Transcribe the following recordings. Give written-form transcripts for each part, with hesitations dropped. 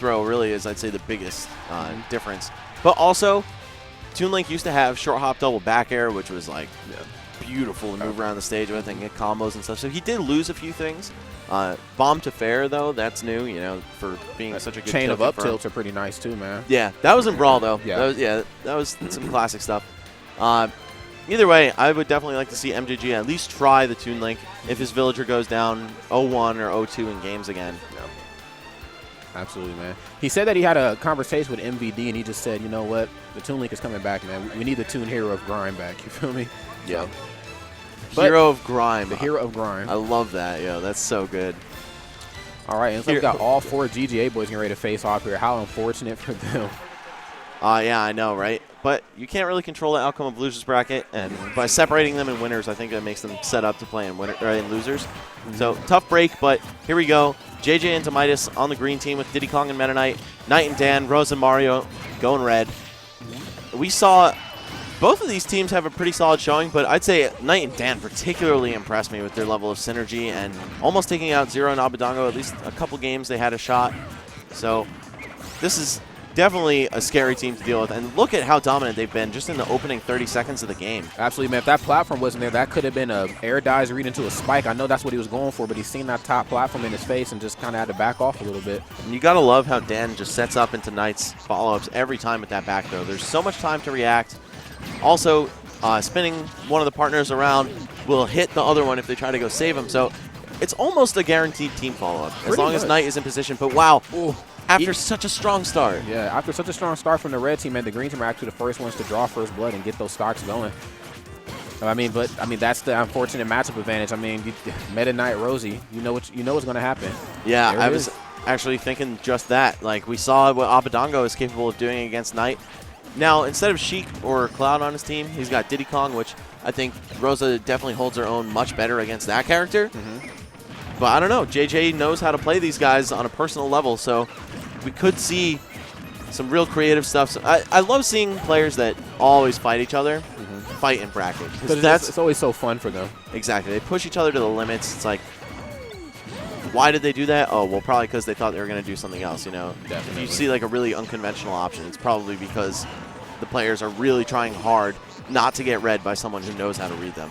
throw really is, I'd say, the biggest difference. But also, Toon Link used to have short hop double back air, which was like beautiful to move around the stage with and get combos and stuff. So he did lose a few things. Bomb to fair, though, that's new, you know, for being such a good chain of up tilts are pretty nice, too, man. Yeah, that was in Brawl, though. Yeah, that was some classic stuff. Either way, I would definitely like to see MJG at least try the Toon Link if his villager goes down 0-1 or 0-2 in games again. Yeah. Absolutely, man. He said that he had a conversation with MVD, and he just said, you know what, the Toon Link is coming back, man. We need the Toon Hero of Grime back. You feel me? Yeah. So, Hero of Grime. The Hero of Grime. I love that, yo. That's so good. All right, and so we got all 4 GGA boys getting ready to face off here. How unfortunate for them. Yeah, I know, right? But you can't really control the outcome of losers bracket, and by separating them in winners, I think that makes them set up to play in losers. So tough break, but here we go. JJ and Demitus on the green team with Diddy Kong and Meta Knight. Knight and Dan, Rose and Mario going red. We saw both of these teams have a pretty solid showing, but I'd say Knight and Dan particularly impressed me with their level of synergy and almost taking out Zero and Abadango. At least a couple games they had a shot. So this is definitely a scary team to deal with. And look at how dominant they've been just in the opening 30 seconds of the game. Absolutely, man. If that platform wasn't there, that could have been an air dive read into a spike. I know that's what he was going for, but he's seen that top platform in his face and just kind of had to back off a little bit. And you got to love how Dan just sets up into Knight's follow-ups every time with that back throw. There's so much time to react. Also, spinning one of the partners around will hit the other one if they try to go save him. So it's almost a guaranteed team follow-up as long as Knight is in position. But wow. Ooh. After such a strong start. Yeah, after such a strong start from the red team, and the green team are actually the first ones to draw first blood and get those stocks going. I mean, that's the unfortunate matchup advantage. I mean, Meta Knight Rosie, you know what's going to happen. Yeah, I was actually thinking just that. Like, we saw what Abadango is capable of doing against Knight. Now, instead of Sheik or Cloud on his team, he's got Diddy Kong, which I think Rosa definitely holds her own much better against that character. But I don't know. JJ knows how to play these guys on a personal level, so we could see some real creative stuff. So I love seeing players that always fight each other, fight in bracket. Because it's always so fun for them. Exactly. They push each other to the limits. It's like, why did they do that? Oh, well, probably because they thought they were going to do something else, you know. Definitely. If you see like a really unconventional option, it's probably because the players are really trying hard not to get read by someone who knows how to read them.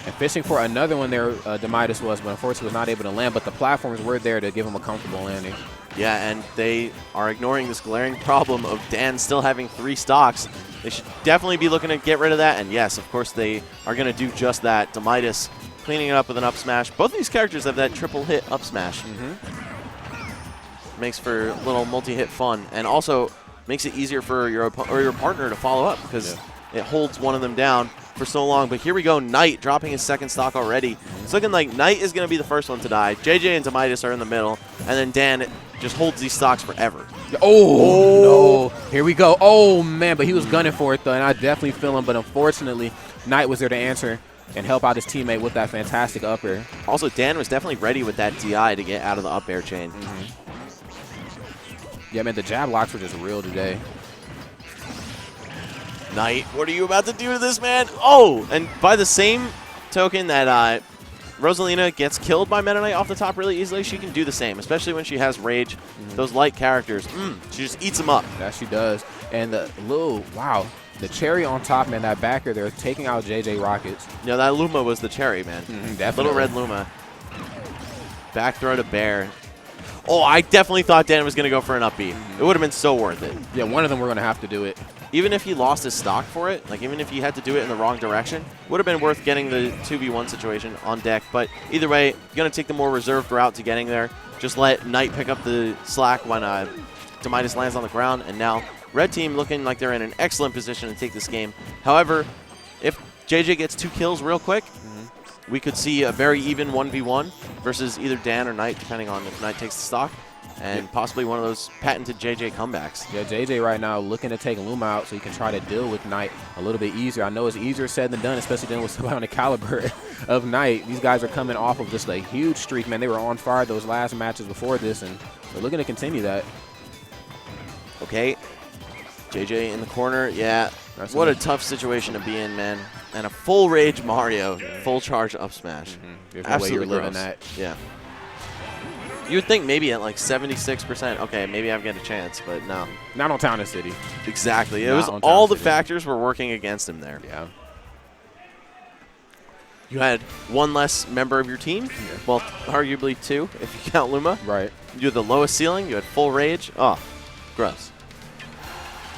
And fishing for another one there, Demitus was, but unfortunately was not able to land. But the platforms were there to give him a comfortable landing. Yeah, and they are ignoring this glaring problem of Dan still having 3 stocks. They should definitely be looking to get rid of that. And yes, of course, they are going to do just that. Demitus cleaning it up with an up smash. Both of these characters have that triple hit up smash. Makes for a little multi-hit fun. And also makes it easier for your partner to follow up because it holds one of them down for so long. But here we go, Knight dropping his second stock already. It's looking like Knight is going to be the first one to die. JJ and Demitus are in the middle, and then Dan just holds these stocks forever. Oh, no. Here we go. Oh, man, but he was gunning for it, though, and I definitely feel him. But unfortunately, Knight was there to answer and help out his teammate with that fantastic up air. Also, Dan was definitely ready with that DI to get out of the up air chain. Yeah, man, the jab locks were just real today. Knight, what are you about to do to this man? Oh, and by the same token that Rosalina gets killed by Meta Knight off the top really easily, she can do the same, especially when she has rage. Those light characters, she just eats them up. Yeah, she does. And the the cherry on top, man, that backer there taking out JJ.Rockets. Yeah, that Luma was the cherry, man. Definitely. Little red Luma. Back throw to Bear. Oh, I definitely thought Dan was going to go for an up B. It would have been so worth it. Yeah, one of them were going to have to do it. Even if he lost his stock for it, like even if he had to do it in the wrong direction, would have been worth getting the 2v1 situation on deck. But either way, you're going to take the more reserved route to getting there. Just let Knight pick up the slack when Demitus lands on the ground. And now red team looking like they're in an excellent position to take this game. However, if JJ gets 2 kills real quick, we could see a very even 1v1 versus either Dan or Knight, depending on if Knight takes the stock. And possibly one of those patented JJ comebacks. Yeah, JJ right now looking to take Luma out so he can try to deal with Knight a little bit easier. I know it's easier said than done, especially dealing with somebody on the caliber of Knight. These guys are coming off of just a huge streak, man. They were on fire those last matches before this, and they're looking to continue that. Okay. JJ in the corner. Yeah. What a tough situation to be in, man. And a full rage Mario, full charge up smash. There's no way you're living gross. that. Yeah. You would think maybe at like 76%, okay, maybe I've got a chance, but no. Not on Town and City. Exactly. It Not was on all Town the City. factors were working against him there. Yeah. You had one less member of your team. Yeah. Well, arguably two, if you count Luma. Right. You had the lowest ceiling. You had full rage. Oh, gross.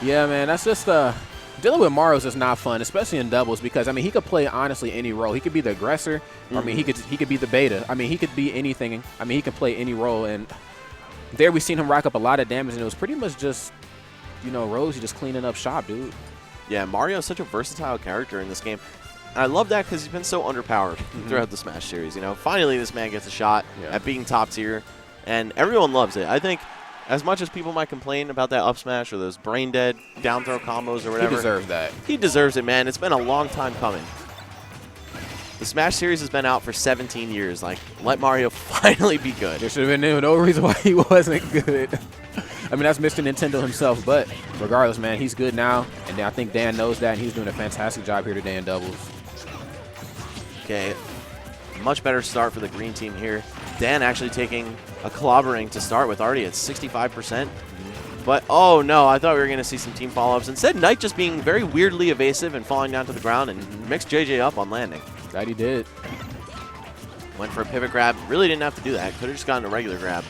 Yeah, man, that's just dealing with Mario's is not fun, especially in doubles, because I mean he could play honestly any role. He could be the aggressor. I mean he could be the beta. I mean he could be anything. I mean he can play any role, and there we've seen him rack up a lot of damage, and it was pretty much just, you know, Rosie just cleaning up shop, dude. Yeah, Mario is such a versatile character in this game. And I love that because he's been so underpowered throughout the Smash series. You know, finally this man gets a shot at being top tier, and everyone loves it. I think as much as people might complain about that up smash or those brain dead down throw combos or whatever, He deserves that. He deserves it, man. It's been a long time coming. The Smash series has been out for 17 years. Like, let Mario finally be good. There should have been no reason why he wasn't good. I mean, that's Mr. Nintendo himself, but regardless, man, he's good now, and I think Dan knows that, and he's doing a fantastic job here today in doubles. Okay, much better start for the green team here. Dan actually taking a clobbering to start with, already at 65%. But, oh no, I thought we were going to see some team follow-ups. Instead, NiTe just being very weirdly evasive and falling down to the ground and mixed JJ up on landing. That he did. Went for a pivot grab. Really didn't have to do that. Could have just gotten a regular grab.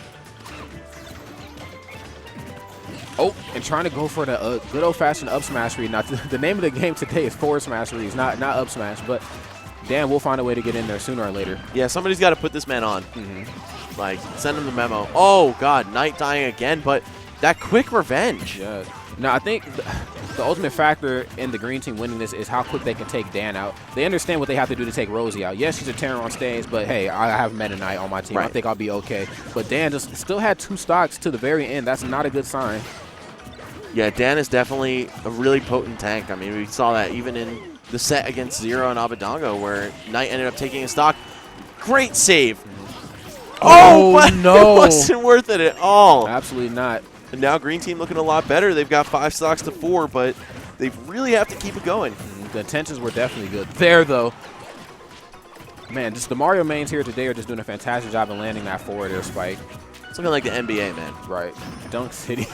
Oh, and trying to go for the good old-fashioned up smash read. Now, the name of the game today is forward smash reads, not up smash, but Dan will find a way to get in there sooner or later. Yeah, somebody's got to put this man on. Like, send him the memo. Oh, God, NiTe dying again, but that quick revenge. Yeah. Now, I think the ultimate factor in the green team winning this is how quick they can take Dan out. They understand what they have to do to take Rosie out. Yes, she's a terror on stage, but hey, I have Meta Knight on my team. Right. I think I'll be okay. But Dan just still had 2 stocks to the very end. That's not a good sign. Yeah, Dan is definitely a really potent tank. I mean, we saw that even in the set against Zero and Abadongo, where NiTe ended up taking a stock. Great save. Oh, but no. It wasn't worth it at all. Absolutely not. And now green team looking a lot better. They've got 5 stocks to 4, but they really have to keep it going. The intentions were definitely good there, though. Man, just the Mario mains here today are just doing a fantastic job of landing that forward air spike. It's looking like the NBA, man. Right. Dunk City.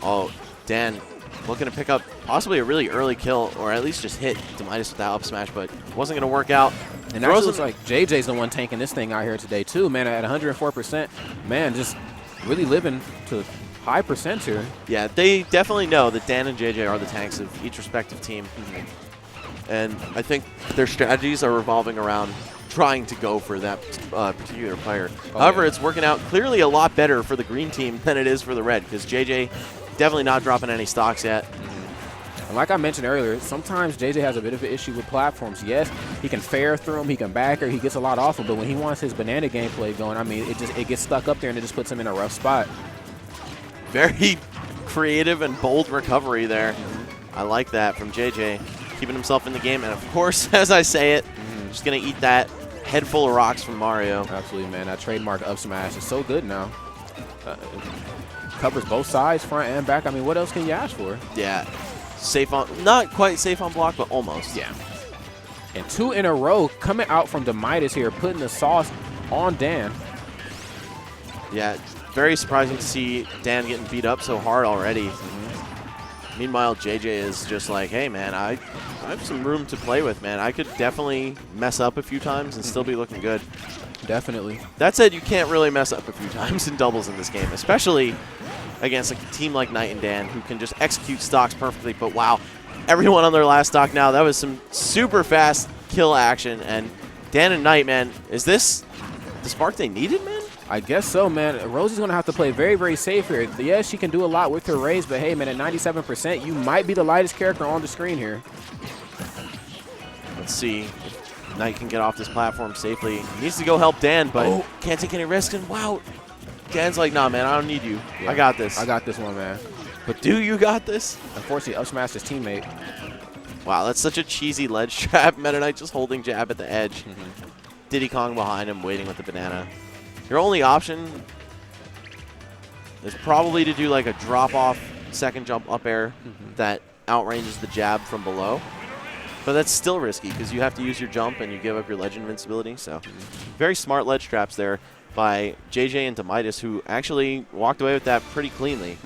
Oh, Dan looking to pick up possibly a really early kill, or at least just hit Demitus with that up smash, but wasn't going to work out. And that looks like JJ's the one tanking this thing out here today, too, man, at 104%. Man, just really living to high percent here. Yeah, they definitely know that Dan and JJ are the tanks of each respective team. And I think their strategies are revolving around trying to go for that particular player. However, it's working out clearly a lot better for the green team than it is for the red, because JJ definitely not dropping any stocks yet. And like I mentioned earlier, sometimes JJ has a bit of an issue with platforms. Yes, he can fair through them, he can back her, he gets a lot off them, but when he wants his banana gameplay going, I mean, it gets stuck up there and it just puts him in a rough spot. Very creative and bold recovery there. I like that from JJ, keeping himself in the game. And of course, as I say it, just going to eat that head full of rocks from Mario. Absolutely, man. That trademark up smash is so good now. Covers both sides, front and back. I mean, what else can you ask for? Yeah. Safe on, not quite safe on block, but almost. Yeah. And 2 in a row coming out from Demitus here, putting the sauce on Dan. Yeah, very surprising to see Dan getting beat up so hard already. Meanwhile, JJ is just like, hey, man, I have some room to play with, man. I could definitely mess up a few times and still be looking good. Definitely. That said, you can't really mess up a few times in doubles in this game, especially against a team like NiTe and Dan, who can just execute stocks perfectly. But wow, everyone on their last stock now. That was some super fast kill action. And Dan and NiTe, man, is this the spark they needed, man? I guess so, man. Rosie's going to have to play very, very safe here. Yes, she can do a lot with her raise, but hey, man, at 97%, you might be the lightest character on the screen here. Let's see if NiTe can get off this platform safely. He needs to go help Dan, but can't take any risks. And wow, Dan's like, nah, man, I don't need you. Yeah, I got this. I got this one, man. But do you got this? Unfortunately, up smashed his teammate. Wow, that's such a cheesy ledge trap. Meta Knight just holding jab at the edge. Diddy Kong behind him, waiting with the banana. Your only option is probably to do like a drop-off second jump up air that outranges the jab from below. But that's still risky because you have to use your jump and you give up your ledge invincibility. So very smart ledge traps there. by JJ and Demitus, who actually walked away with that pretty cleanly.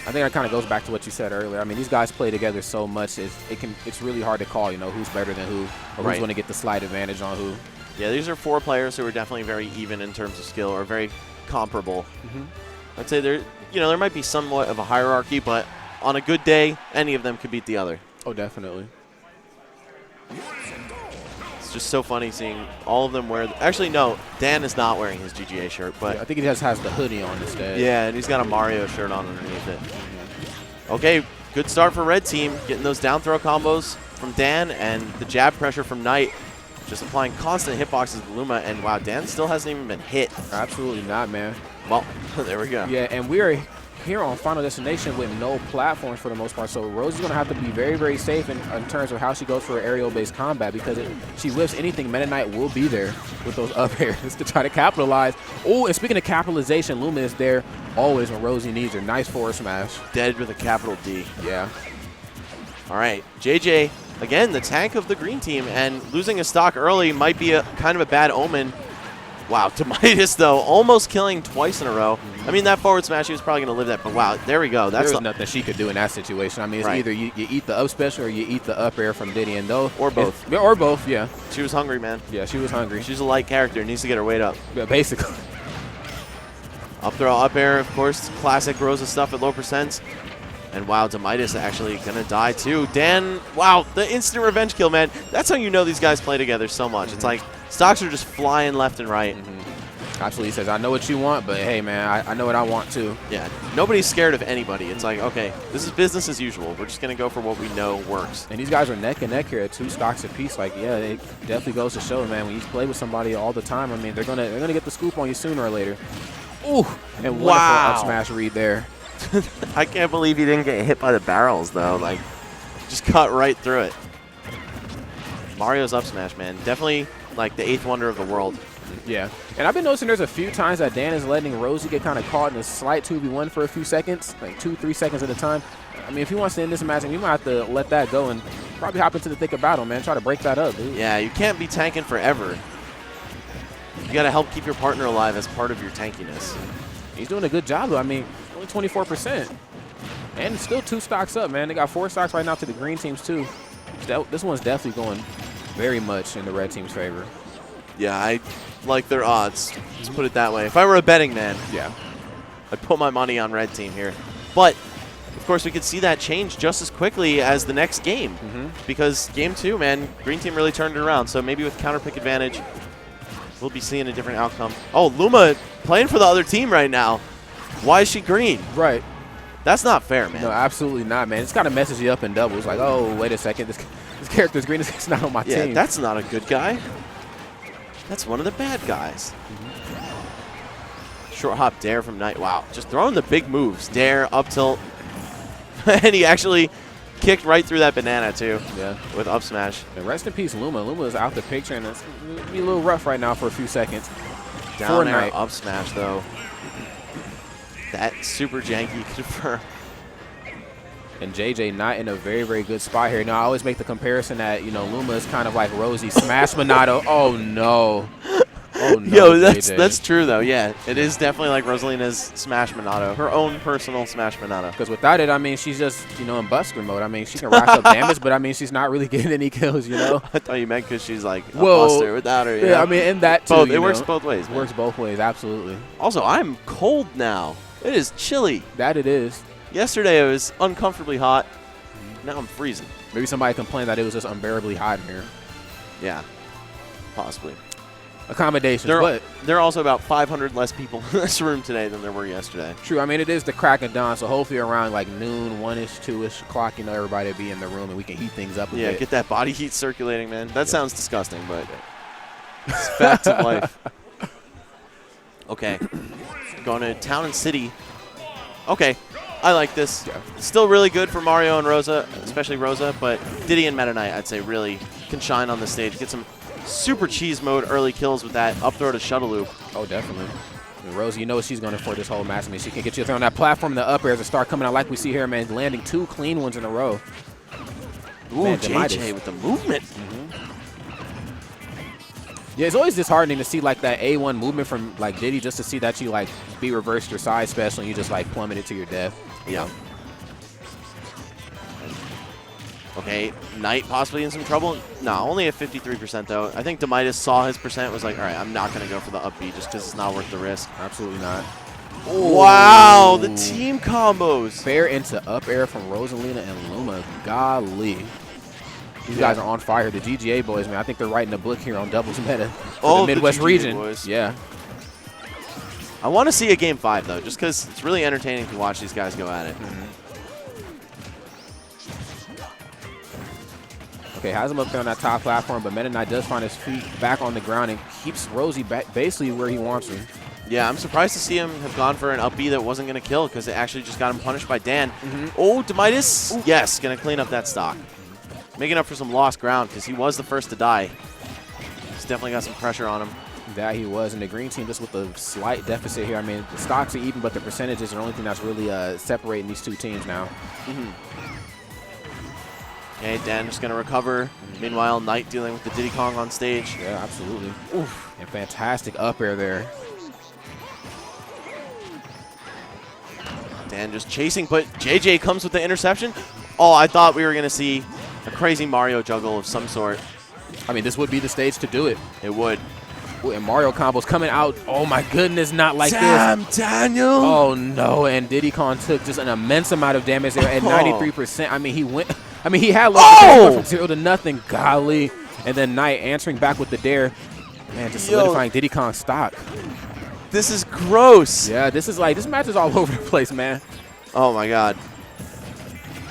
I think that kind of goes back to what you said earlier. I mean, these guys play together so much, it's really hard to call, you know, who's better than who, or who's going to get the slight advantage on who. Yeah, these are 4 players who are definitely very even in terms of skill, or very comparable. I'd say there might be somewhat of a hierarchy, but on a good day, any of them could beat the other. Oh, definitely. It's just so funny seeing all of them wear. Actually, no, Dan is not wearing his GGA shirt, but yeah, I think he just has the hoodie on instead. Yeah, and he's got a Mario shirt on underneath it. Okay, good start for red team, getting those down throw combos from Dan and the jab pressure from NiTe, just applying constant hitboxes to Luma. And wow, Dan still hasn't even been hit. Absolutely not, man. Well, there we go. Yeah, and we are here on Final Destination with no platforms for the most part, so Rosie's going to have to be very, very safe in terms of how she goes for aerial-based combat, because if she whiffs anything, Meta Knight will be there with those up airs to try to capitalize. Oh, and speaking of capitalization, Luma is there always when Rosie needs her. Nice forward smash. Dead with a capital D. Yeah. All right, JJ, again, the tank of the green team, and losing a stock early might be a kind of a bad omen. Wow, Demitus, though, almost killing twice in a row. I mean, that forward smash, he was probably going to live that, but wow, there we go. There's nothing she could do in that situation. I mean, it's either you eat the up special or you eat the up air from Diddy, and though. Or both. Or both, yeah. She was hungry, man. Yeah, she was hungry. She's a light character, needs to get her weight up. Yeah, basically. Up throw, up air, of course, classic Rosa stuff at low percents. And wow, Demitus actually going to die too. Dan, wow, the instant revenge kill, man. That's how you know these guys play together so much. It's like stocks are just flying left and right. Absolutely. He says, I know what you want, but hey, man, I know what I want too. Yeah, nobody's scared of anybody. It's like, okay, this is business as usual. We're just going to go for what we know works. And these guys are neck and neck here at 2 stocks apiece. Like, yeah, it definitely goes to show, man, when you play with somebody all the time, I mean, they're gonna get the scoop on you sooner or later. Ooh, and wonderful up smash read there. I can't believe he didn't get hit by the barrels, though. Like, just cut right through it. Mario's up smash, man. Definitely, like, the 8th wonder of the world. Yeah. And I've been noticing there's a few times that Dan is letting Rosie get kind of caught in a slight 2v1 for a few seconds, like 2-3 seconds at a time. I mean, if he wants to end this match, he might have to let that go and probably hop into the thick of battle, man. Try to break that up, dude. Yeah, you can't be tanking forever. You got to help keep your partner alive as part of your tankiness. He's doing a good job, though. I mean, only 24%. And it's still 2 stocks up, man. They got 4 stocks right now to the green teams, too. This one's definitely going very much in the red team's favor. Yeah, I like their odds. Let's put it that way. If I were a betting man, yeah, I'd put my money on red team here. But, of course, we could see that change just as quickly as the next game. Because game 2, man, green team really turned it around. So maybe with counter pick advantage, we'll be seeing a different outcome. Oh, Luma playing for the other team right now. Why is she green? Right. That's not fair, man. No, absolutely not, man. It's got to message you up in doubles. Like, oh, wait a second. This character's green. It's not on my team. Yeah, that's not a good guy. That's one of the bad guys. Short hop dare from NiTe. Wow, just throwing the big moves. Dare, up tilt. And he actually kicked right through that banana, too. Yeah. With up smash. And rest in peace, Luma. Luma is out the picture, and it's going to be a little rough right now for a few seconds. Down air up smash, though. That super janky confirm. And JJ not in a very, very good spot here. Now, I always make the comparison that, you know, Luma is kind of like Rosie Smash Monado. Oh, no. Oh, no, Yo, that's true, though. Yeah, it is definitely like Rosalina's Smash Monado, her own personal Smash Monado. Because without it, I mean, she's just, you know, in buster mode. I mean, she can rack up damage, but, I mean, she's not really getting any kills, you know? I thought you meant because she's like a buster without her. Yeah, I mean, in that, too. Both, it works both ways. It works both ways, absolutely. Also, I'm cold now. It is chilly. That it is. Yesterday, it was uncomfortably hot. Now I'm freezing. Maybe somebody complained that it was just unbearably hot in here. Yeah, possibly. Accommodations. There are also about 500 less people in this room today than there were yesterday. True. I mean, it is the crack of dawn, so hopefully around like noon, 1-ish, 2-ish o'clock, you know, everybody will be in the room and we can heat things up a bit. Yeah, get that body heat circulating, man. That sounds disgusting, but it's facts of life. Okay. Going to Town and City. Okay. I like this. Yeah. Still really good for Mario and Rosa, especially Rosa, but Diddy and Meta Knight, I'd say, really can shine on the stage. Get some super cheese mode early kills with that up throw to shuttle loop. Oh, definitely. And Rosa, you know what she's going for this whole match. I mean, she can get you on that platform, the up airs, and start coming out like we see here, man, landing 2 clean ones in a row. Ooh, man, JJ with the movement. Yeah, it's always disheartening to see like that A1 movement from like Diddy, just to see that you like be reversed your side special and you just like plummeted to your death. Yeah. Okay, NiTe possibly in some trouble. No, only at 53% though. I think Demitus saw his percent, was like, all right, I'm not going to go for the up B just because it's not worth the risk. Absolutely not. Wow, the team combos. Fair into up air from Rosalina and Luma. Golly. These guys are on fire. The GGA boys, man, I think they're writing a book here on doubles meta for the Midwest region. Boys. Yeah. I want to see a game 5 though, just because it's really entertaining to watch these guys go at it. Okay, has him up there on that top platform, but Meta NiTe does find his feet back on the ground and keeps Rosie back basically where he wants her. Yeah, I'm surprised to see him have gone for an up B that wasn't going to kill because it actually just got him punished by Dan. Oh, Demitus, yes, going to clean up that stock. Making up for some lost ground because he was the first to die. He's definitely got some pressure on him. That he was, and the green team just with a slight deficit here. I mean, the stocks are even, but the percentages are the only thing that's really separating these two teams now. Okay, Dan just going to recover. Meanwhile, NiTe dealing with the Diddy Kong on stage. Yeah, absolutely. Oof. And fantastic up air there. Dan just chasing, but JJ comes with the interception. Oh, I thought we were going to see a crazy Mario juggle of some sort. I mean, this would be the stage to do it. It would. Ooh, and Mario combos coming out. Oh, my goodness, not like Damn, this. Daniel. Oh, no, and Diddy Kong took just an immense amount of damage there at 93%. I mean, he went... I mean, he had from 0 to nothing. Golly. And then NiTe answering back with the dare. Man, just solidifying Diddy Kong's stock. This is gross. Yeah, this is like, this match is all over the place, man. Oh, my God.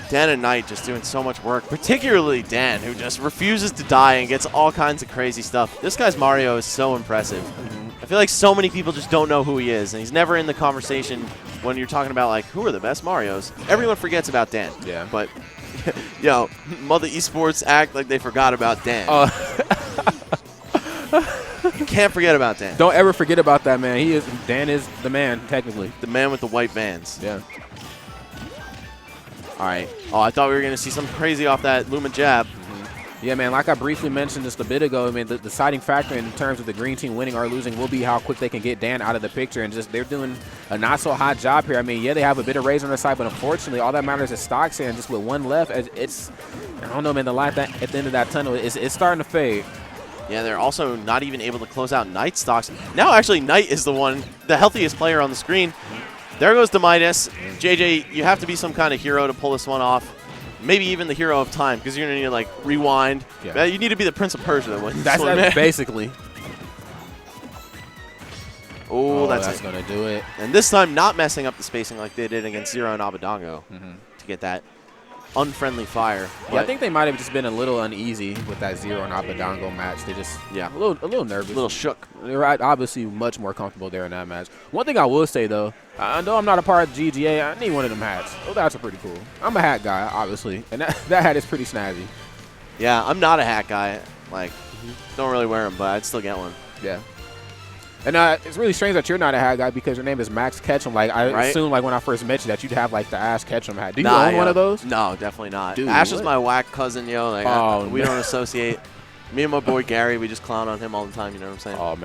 Dan and NiTe just doing so much work, particularly Dan, who just refuses to die and gets all kinds of crazy stuff. This guy's Mario is so impressive. I feel like so many people just don't know who he is, and he's never in the conversation when you're talking about, like, who are the best Marios. Everyone forgets about Dan. Yeah. But, yo, Mother Esports act like they forgot about Dan. You can't forget about Dan. Don't ever forget about that, man. Dan is the man, technically. The man with the white vans. Yeah. All right. Oh, I thought we were going to see something crazy off that Luma jab. Yeah, man, like I briefly mentioned just a bit ago, I mean, the deciding factor in terms of the green team winning or losing will be how quick they can get Dan out of the picture. And just they're doing a not-so-hot job here. I mean, yeah, they have a bit of razor on their side, but unfortunately, all that matters is stocks here. And just with one left, it's I don't know, man, the light at the end of that tunnel, it's starting to fade. Yeah, they're also not even able to close out NiTe stocks. Now, actually, NiTe is the healthiest player on the screen. There goes Demitus. JJ, you have to be some kind of hero to pull this one off. Maybe even the hero of time, because you're going to need to, like, rewind. Yeah. You need to be the Prince of Persia that wins. That's basically. Oh, that's going to do it. And this time, not messing up the spacing like they did against Zero and Abadango to get that unfriendly fire. Yeah, I think they might have just been a little uneasy with that Zero and Abadango match. They just, a little nervous. A little shook. They were obviously much more comfortable there in that match. One thing I will say, though, I know I'm not a part of GGA. I need one of them hats. Those hats are pretty cool. I'm a hat guy, obviously, and that hat is pretty snazzy. Yeah, I'm not a hat guy. Like, don't really wear them, but I'd still get one. Yeah. And it's really strange that you're not a hat guy because your name is Max Ketchum. Like, I assumed, like, when I first met you that you'd have, like, the Ash Ketchum hat. Do you own one of those? No, definitely not. Dude, Ash is my whack cousin, yo. Like, oh, we don't associate. Me and my boy Gary, we just clown on him all the time, you know what I'm saying? Oh, man.